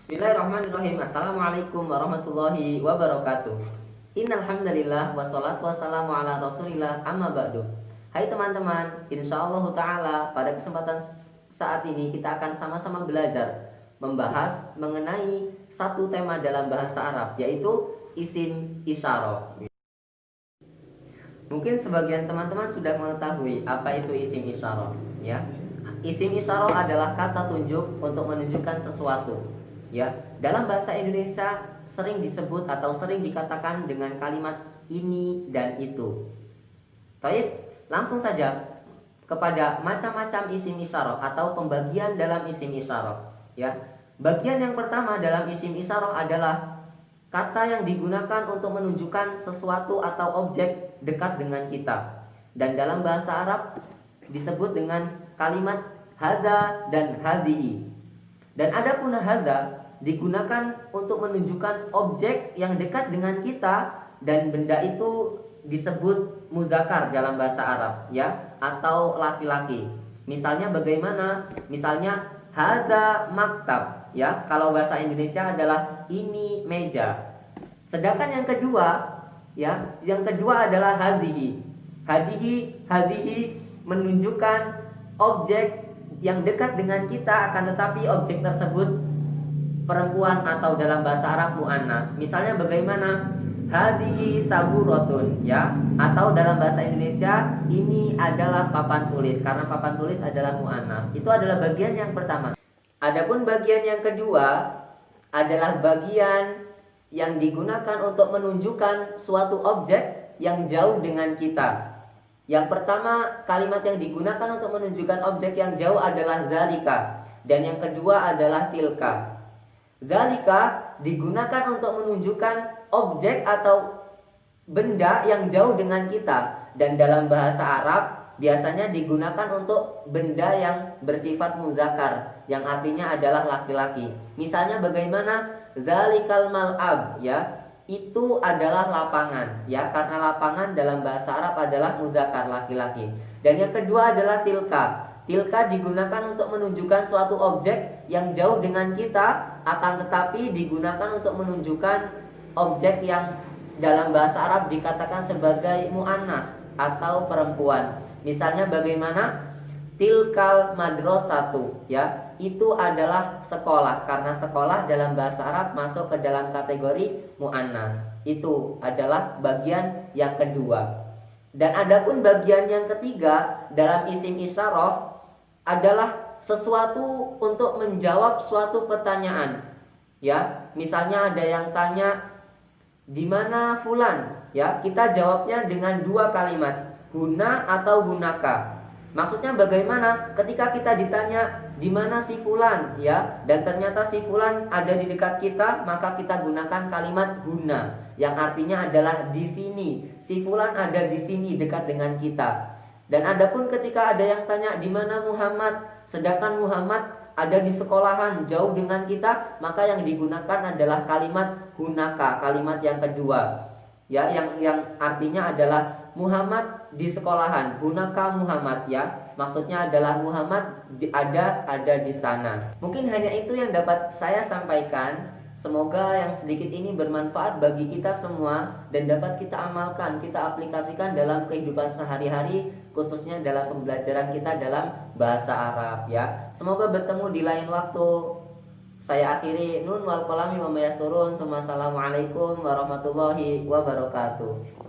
Bismillahirrahmanirrahim. Assalamualaikum warahmatullahi wabarakatuh. Innal hamdalillah wassalatu wassalamu ala Rasulillah amma ba'du. Hai teman-teman, insyaallah taala pada kesempatan saat ini kita akan sama-sama belajar membahas mengenai satu tema dalam bahasa Arab, yaitu isim isyarah. Mungkin sebagian teman-teman sudah mengetahui apa itu isim isyarah, ya. Isim isyarah adalah kata tunjuk untuk menunjukkan sesuatu. Ya, dalam bahasa Indonesia sering disebut atau sering dikatakan dengan kalimat ini dan itu. Baik, langsung saja kepada macam-macam isim isyarah atau pembagian dalam isim isyarah. Ya, bagian yang pertama dalam isim isyarah adalah kata yang digunakan untuk menunjukkan sesuatu atau objek dekat dengan kita. Dan dalam bahasa Arab disebut dengan kalimat hadza dan hadhihi. Dan adapun hadza digunakan untuk menunjukkan objek yang dekat dengan kita, dan benda itu disebut mudzakar dalam bahasa Arab, ya, atau laki-laki. Misalnya bagaimana? Misalnya hadza maktab, ya. Kalau bahasa Indonesia adalah ini meja. Sedangkan yang kedua, ya, yang kedua adalah hadhihi. Hadhihi menunjukkan objek yang dekat dengan kita, akan tetapi objek tersebut perempuan atau dalam bahasa Arab muannas. Misalnya bagaimana? Hadhihi saburatun, ya, atau dalam bahasa Indonesia ini adalah papan tulis, karena papan tulis adalah muannas. Itu adalah bagian yang pertama. Adapun bagian yang kedua adalah bagian yang digunakan untuk menunjukkan suatu objek yang jauh dengan kita. Yang pertama, kalimat yang digunakan untuk menunjukkan objek yang jauh adalah zalika, dan yang kedua adalah tilka. Zalika digunakan untuk menunjukkan objek atau benda yang jauh dengan kita, dan dalam bahasa Arab biasanya digunakan untuk benda yang bersifat muzakkar, yang artinya adalah laki-laki. Misalnya bagaimana? Zalikal mal'ab, ya, itu adalah lapangan, ya, karena lapangan dalam bahasa Arab adalah muzakkar, laki-laki. Dan yang kedua adalah tilka. Tilka digunakan untuk menunjukkan suatu objek yang jauh dengan kita, akan tetapi digunakan untuk menunjukkan objek yang dalam bahasa Arab dikatakan sebagai muannas atau perempuan. Misalnya bagaimana? Tilkal madrasatu, ya, itu adalah sekolah, karena sekolah dalam bahasa Arab masuk ke dalam kategori muannas. Itu adalah bagian yang kedua. Dan adapun bagian yang ketiga dalam isim isyarah adalah sesuatu untuk menjawab suatu pertanyaan, ya. Misalnya ada yang tanya di mana fulan, ya, kita jawabnya dengan dua kalimat, huna atau hunaka. Maksudnya bagaimana? Ketika kita ditanya di mana si fulan, ya, dan ternyata si fulan ada di dekat kita, maka kita gunakan kalimat huna, yang artinya adalah di sini. Si fulan ada di sini dekat dengan kita. Dan adapun ketika ada yang tanya di mana Muhammad, sedangkan Muhammad ada di sekolahan jauh dengan kita, maka yang digunakan adalah kalimat hunaka, kalimat yang kedua, ya, yang artinya adalah Muhammad di sekolahan, hunaka Muhammad, ya, maksudnya adalah Muhammad ada di sana. Mungkin hanya itu yang dapat saya sampaikan. Semoga yang sedikit ini bermanfaat bagi kita semua dan dapat kita amalkan, kita aplikasikan dalam kehidupan sehari-hari, khususnya dalam pembelajaran kita dalam bahasa Arab, ya. Semoga bertemu di lain waktu. Saya akhiri, nun wal qalami wa ma yasurun. Assalamualaikum warahmatullahi wabarakatuh.